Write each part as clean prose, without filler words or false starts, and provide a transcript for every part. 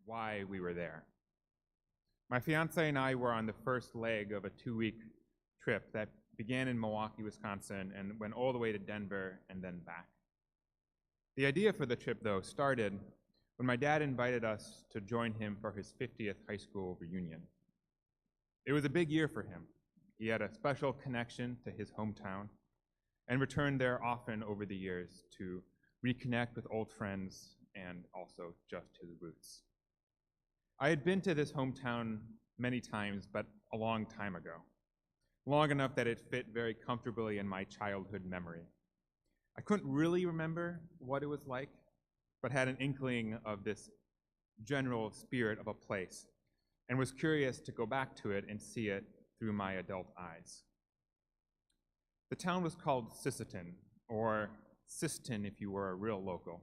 why we were there. My fiance and I were on the first leg of a 2-week trip that began in Milwaukee, Wisconsin, and went all the way to Denver and then back. The idea for the trip, though, started when my dad invited us to join him for his 50th high school reunion. It was a big year for him. He had a special connection to his hometown and returned there often over the years to reconnect with old friends and also just his roots. I had been to this hometown many times, but a long time ago, long enough that it fit very comfortably in my childhood memory. I couldn't really remember what it was like, but had an inkling of this general spirit of a place, and was curious to go back to it and see it through my adult eyes. The town was called Sisseton, or Sisseton if you were a real local.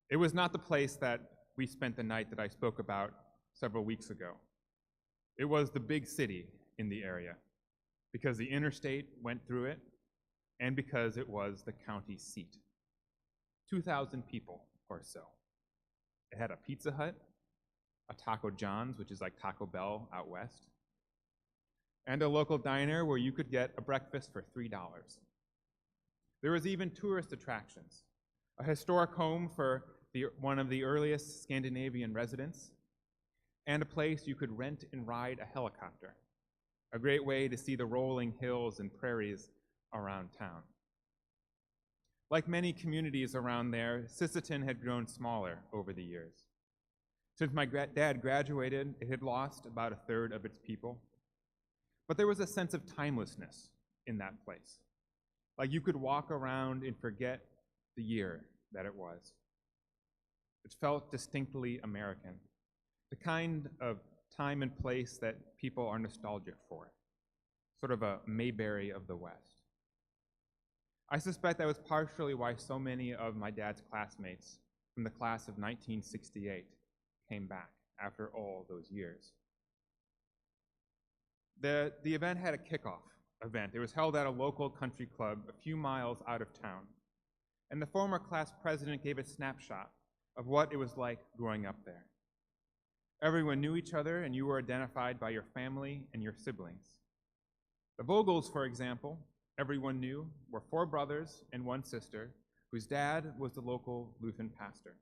It was not the place that we spent the night that I spoke about several weeks ago. It was the big city in the area, because the interstate went through it, and because it was the county seat. 2,000 people or so. It had a Pizza Hut, a Taco John's, which is like Taco Bell out west, and a local diner where you could get a breakfast for $3. There was even tourist attractions, a historic home for one of the earliest Scandinavian residents, and a place you could rent and ride a helicopter, a great way to see the rolling hills and prairies around town. Like many communities around there, Sisseton had grown smaller over the years. Since my dad graduated, it had lost about a third of its people. But there was a sense of timelessness in that place. Like you could walk around and forget the year that it was. It felt distinctly American, the kind of time and place that people are nostalgic for, sort of a Mayberry of the West. I suspect that was partially why so many of my dad's classmates from the class of 1968 came back after all those years. The event had a kickoff event. It was held at a local country club a few miles out of town, and the former class president gave a snapshot of what it was like growing up there. Everyone knew each other, and you were identified by your family and your siblings. The Vogels, for example, everyone knew, were 4 brothers and 1 sister, whose dad was the local Lutheran pastor.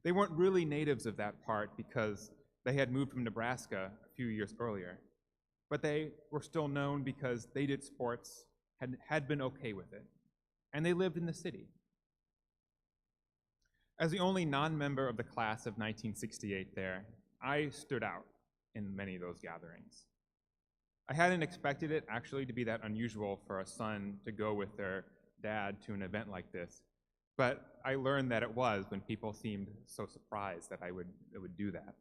They weren't really natives of that part because they had moved from Nebraska a few years earlier, but they were still known because they did sports, had been okay with it, and they lived in the city. As the only non-member of the class of 1968 there, I stood out in many of those gatherings. I hadn't expected it actually to be that unusual for a son to go with their dad to an event like this, but I learned that it was when people seemed so surprised that I would do that.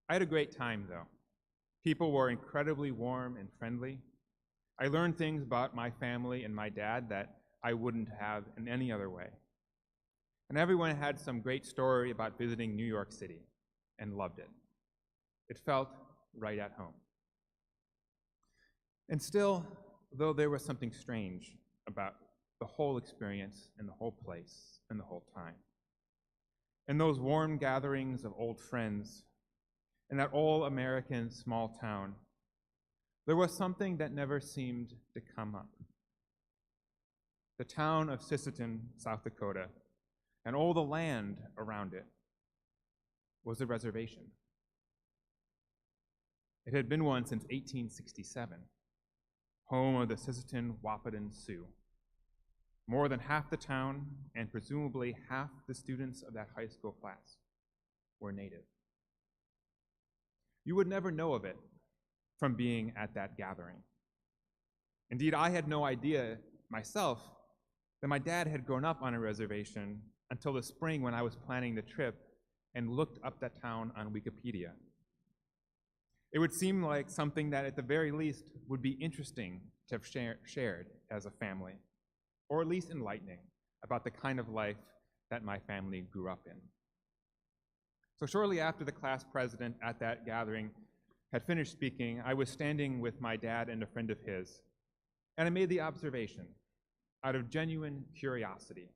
I had a great time, though. People were incredibly warm and friendly. I learned things about my family and my dad that I wouldn't have in any other way. And everyone had some great story about visiting New York City and loved it. It felt right at home. And still, though there was something strange about the whole experience and the whole place and the whole time. In those warm gatherings of old friends, in that all-American small town, there was something that never seemed to come up. The town of Sisseton, South Dakota, and all the land around it was a reservation. It had been one since 1867, home of the Sisseton Wahpeton Sioux. More than half the town, and presumably half the students of that high school class, were native. You would never know of it from being at that gathering. Indeed, I had no idea myself that my dad had grown up on a reservation until the spring when I was planning the trip and looked up that town on Wikipedia. It would seem like something that at the very least would be interesting to have shared as a family, or at least enlightening about the kind of life that my family grew up in. So shortly after the class president at that gathering had finished speaking, I was standing with my dad and a friend of his, and I made the observation, out of genuine curiosity,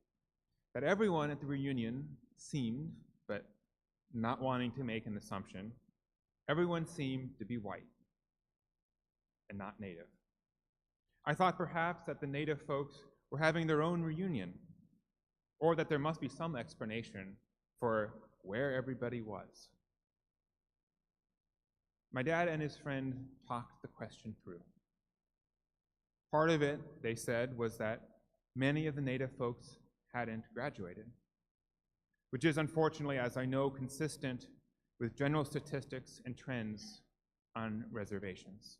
that everyone at the reunion seemed, but not wanting to make an assumption, everyone seemed to be white and not native. I thought perhaps that the native folks were having their own reunion, or that there must be some explanation for where everybody was. My dad and his friend talked the question through. Part of it, they said, was that many of the native folks hadn't graduated, which is unfortunately, as I know, consistent with general statistics and trends on reservations.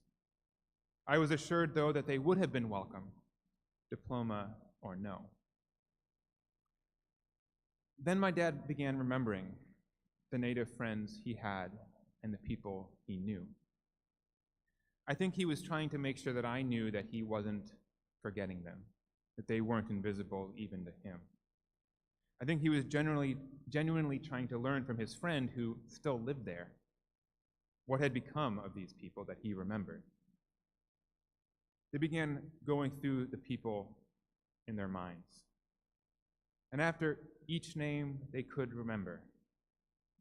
I was assured, though, that they would have been welcome, diploma or no. Then my dad began remembering the native friends he had and the people he knew. I think he was trying to make sure that I knew that he wasn't forgetting them, that they weren't invisible even to him. I think he was genuinely trying to learn from his friend who still lived there what had become of these people that he remembered. They began going through the people in their minds. And after each name they could remember,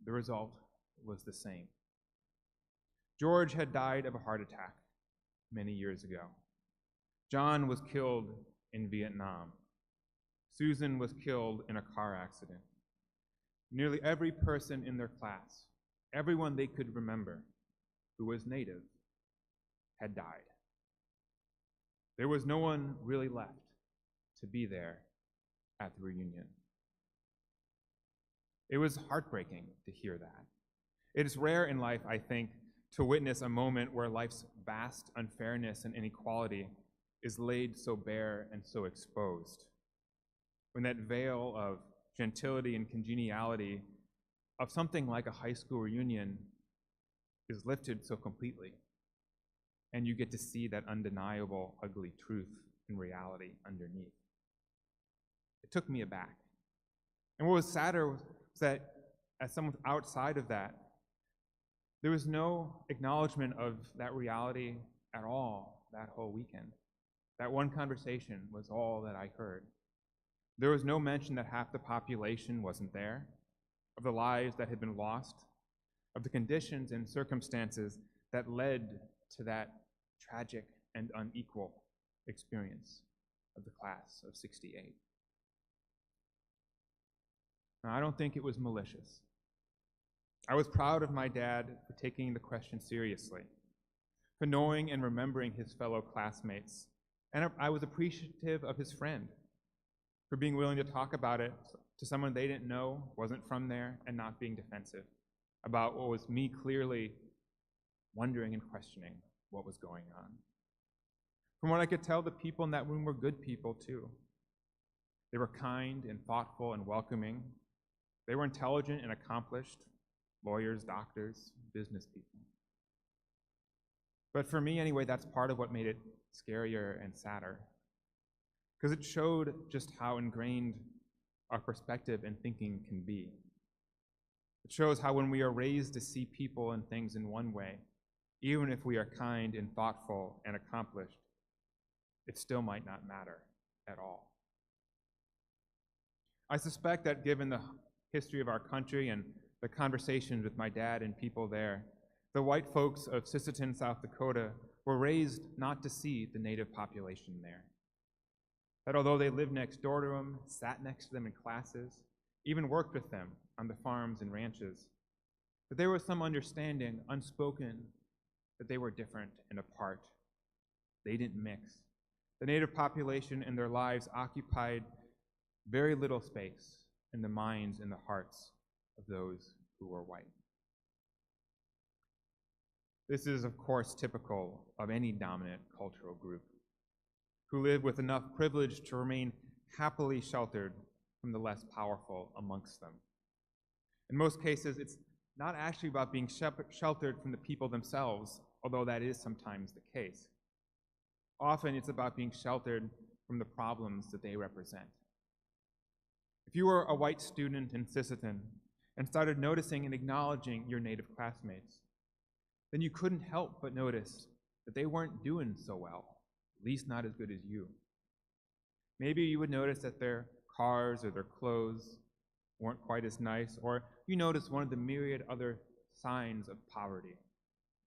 the result was the same. George had died of a heart attack many years ago. John was killed in Vietnam. Susan was killed in a car accident. Nearly every person in their class, everyone they could remember who was native, had died. There was no one really left to be there at the reunion. It was heartbreaking to hear that. It is rare in life, I think, to witness a moment where life's vast unfairness and inequality is laid so bare and so exposed. When that veil of gentility and congeniality of something like a high school reunion is lifted so completely, and you get to see that undeniable, ugly truth and reality underneath. It took me aback. And what was sadder was that as someone outside of that, there was no acknowledgement of that reality at all that whole weekend. That one conversation was all that I heard. There was no mention that half the population wasn't there, of the lives that had been lost, of the conditions and circumstances that led to that tragic and unequal experience of the class of '68. Now, I don't think it was malicious. I was proud of my dad for taking the question seriously, for knowing and remembering his fellow classmates, and I was appreciative of his friend for being willing to talk about it to someone they didn't know, wasn't from there, and not being defensive about what was me clearly wondering and questioning what was going on. From what I could tell, the people in that room were good people too. They were kind and thoughtful and welcoming. They were intelligent and accomplished, lawyers, doctors, business people. But for me anyway, that's part of what made it scarier and sadder, because it showed just how ingrained our perspective and thinking can be. It shows how when we are raised to see people and things in one way, even if we are kind and thoughtful and accomplished, it still might not matter at all. I suspect that given the history of our country and the conversations with my dad and people there, the white folks of Sisseton, South Dakota, were raised not to see the native population there. That although they lived next door to them, sat next to them in classes, even worked with them on the farms and ranches, that there was some understanding, unspoken, that they were different and apart. They didn't mix. The native population and their lives occupied very little space in the minds and the hearts of those who were white. This is, of course, typical of any dominant cultural group who live with enough privilege to remain happily sheltered from the less powerful amongst them. In most cases, it's not actually about being sheltered from the people themselves, although that is sometimes the case. Often it's about being sheltered from the problems that they represent. If you were a white student in Sisseton and started noticing and acknowledging your native classmates, then you couldn't help but notice that they weren't doing so well, at least not as good as you. Maybe you would notice that their cars or their clothes weren't quite as nice, or you notice one of the myriad other signs of poverty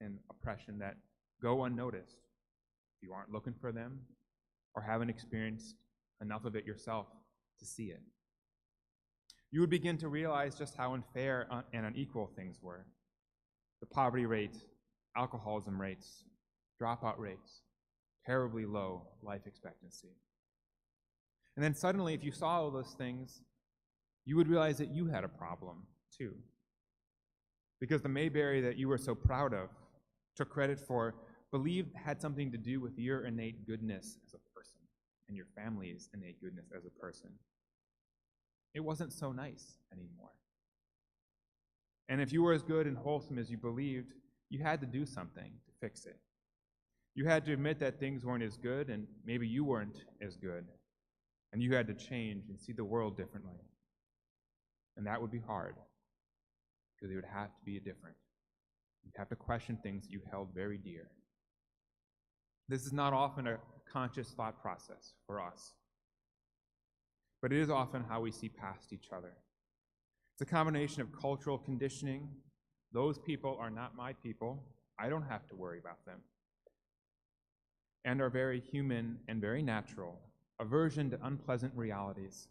and oppression that go unnoticed if you aren't looking for them or haven't experienced enough of it yourself to see it. You would begin to realize just how unfair and unequal things were. The poverty rates, alcoholism rates, dropout rates, terribly low life expectancy. And then suddenly, if you saw all those things, you would realize that you had a problem too. Because the Mayberry that you were so proud of, took credit for, believed had something to do with your innate goodness as a person and your family's innate goodness as a person. It wasn't so nice anymore. And if you were as good and wholesome as you believed, you had to do something to fix it. You had to admit that things weren't as good, and maybe you weren't as good, and you had to change and see the world differently. And that would be hard, because it would have to be different. You'd have to question things you held very dear. This is not often a conscious thought process for us, but it is often how we see past each other. It's a combination of cultural conditioning. Those people are not my people. I don't have to worry about them. And our very human and very natural aversion to unpleasant realities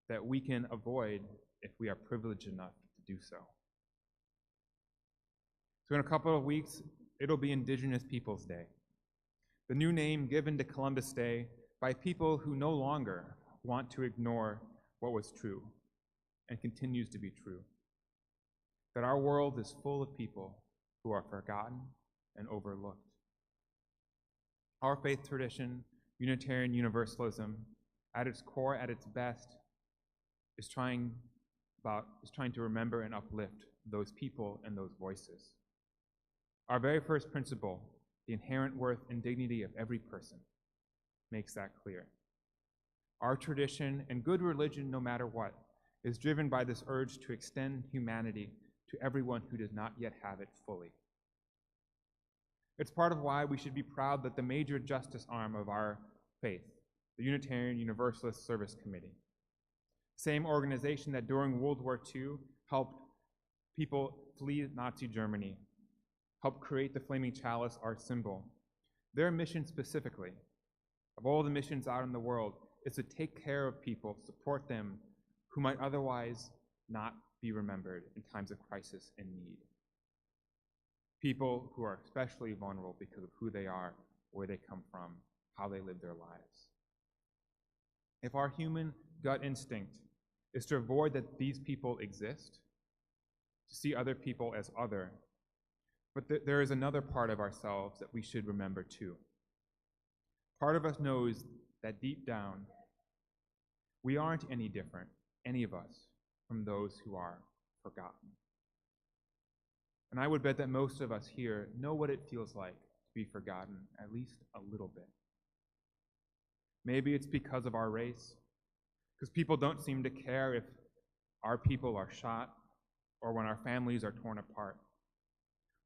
that we can avoid if we are privileged enough to do so. So in a couple of weeks, it'll be Indigenous Peoples Day, the new name given to Columbus Day by people who no longer want to ignore what was true and continues to be true. That our world is full of people who are forgotten and overlooked. Our faith tradition, Unitarian Universalism, at its core, at its best, is trying to remember and uplift those people and those voices. Our very first principle, the inherent worth and dignity of every person, makes that clear. Our tradition and good religion, no matter what, is driven by this urge to extend humanity to everyone who does not yet have it fully. It's part of why we should be proud that the major justice arm of our faith, the Unitarian Universalist Service Committee, same organization that during World War II helped people flee Nazi Germany, helped create the flaming chalice, our symbol. Their mission specifically, of all the missions out in the world, is to take care of people, support them, who might otherwise not be remembered in times of crisis and need. People who are especially vulnerable because of who they are, where they come from, how they live their lives. If our human gut instinct is to avoid that these people exist, to see other people as other, but there is another part of ourselves that we should remember too. Part of us knows that deep down, we aren't any different, any of us, from those who are forgotten. And I would bet that most of us here know what it feels like to be forgotten, at least a little bit. Maybe it's because of our race, because people don't seem to care if our people are shot or when our families are torn apart.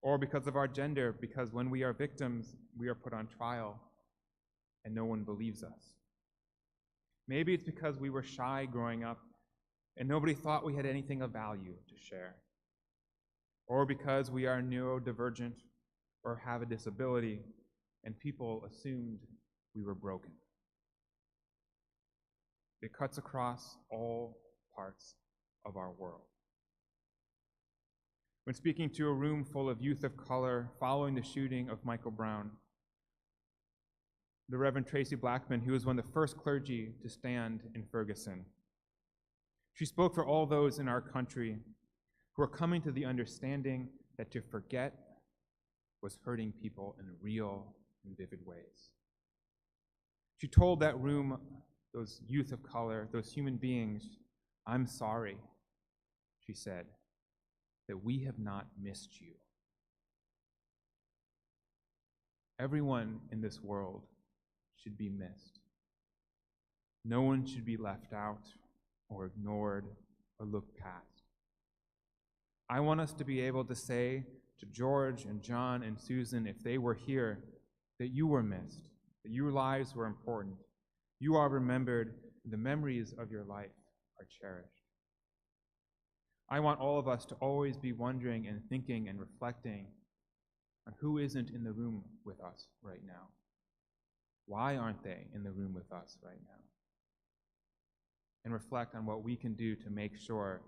Or because of our gender, because when we are victims, we are put on trial and no one believes us. Maybe it's because we were shy growing up and nobody thought we had anything of value to share. Or because we are neurodivergent or have a disability and people assumed we were broken. It cuts across all parts of our world. When speaking to a room full of youth of color following the shooting of Michael Brown, the Rev Traci Blackmon, who was one of the first clergy to stand in Ferguson, she spoke for all those in our country who are coming to the understanding that to forget was hurting people in real and vivid ways. She told that room, those youth of color, those human beings, "I'm sorry," she said, "that we have not missed you." Everyone in this world should be missed. No one should be left out or ignored or looked past. I want us to be able to say to George and John and Susan, if they were here, that you were missed, that your lives were important. You are remembered, and the memories of your life are cherished. I want all of us to always be wondering and thinking and reflecting on who isn't in the room with us right now. Why aren't they in the room with us right now? And reflect on what we can do to make sure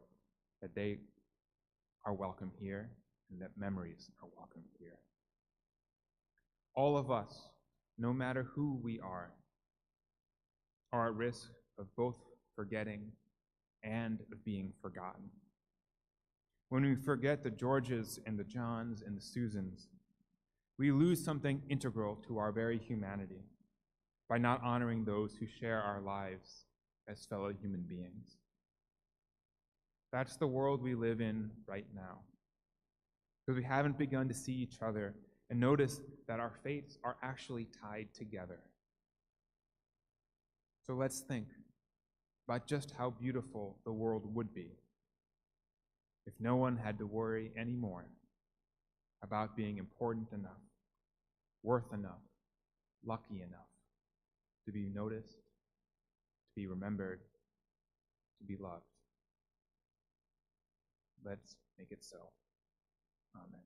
that they are welcome here and that memories are welcome here. All of us, no matter who we are at risk of both forgetting and of being forgotten. When we forget the Georges and the Johns and the Susans, we lose something integral to our very humanity by not honoring those who share our lives as fellow human beings. That's the world we live in right now, because we haven't begun to see each other and notice that our fates are actually tied together. So let's think about just how beautiful the world would be if no one had to worry anymore about being important enough, worth enough, lucky enough to be noticed, to be remembered, to be loved. Let's make it so. Amen.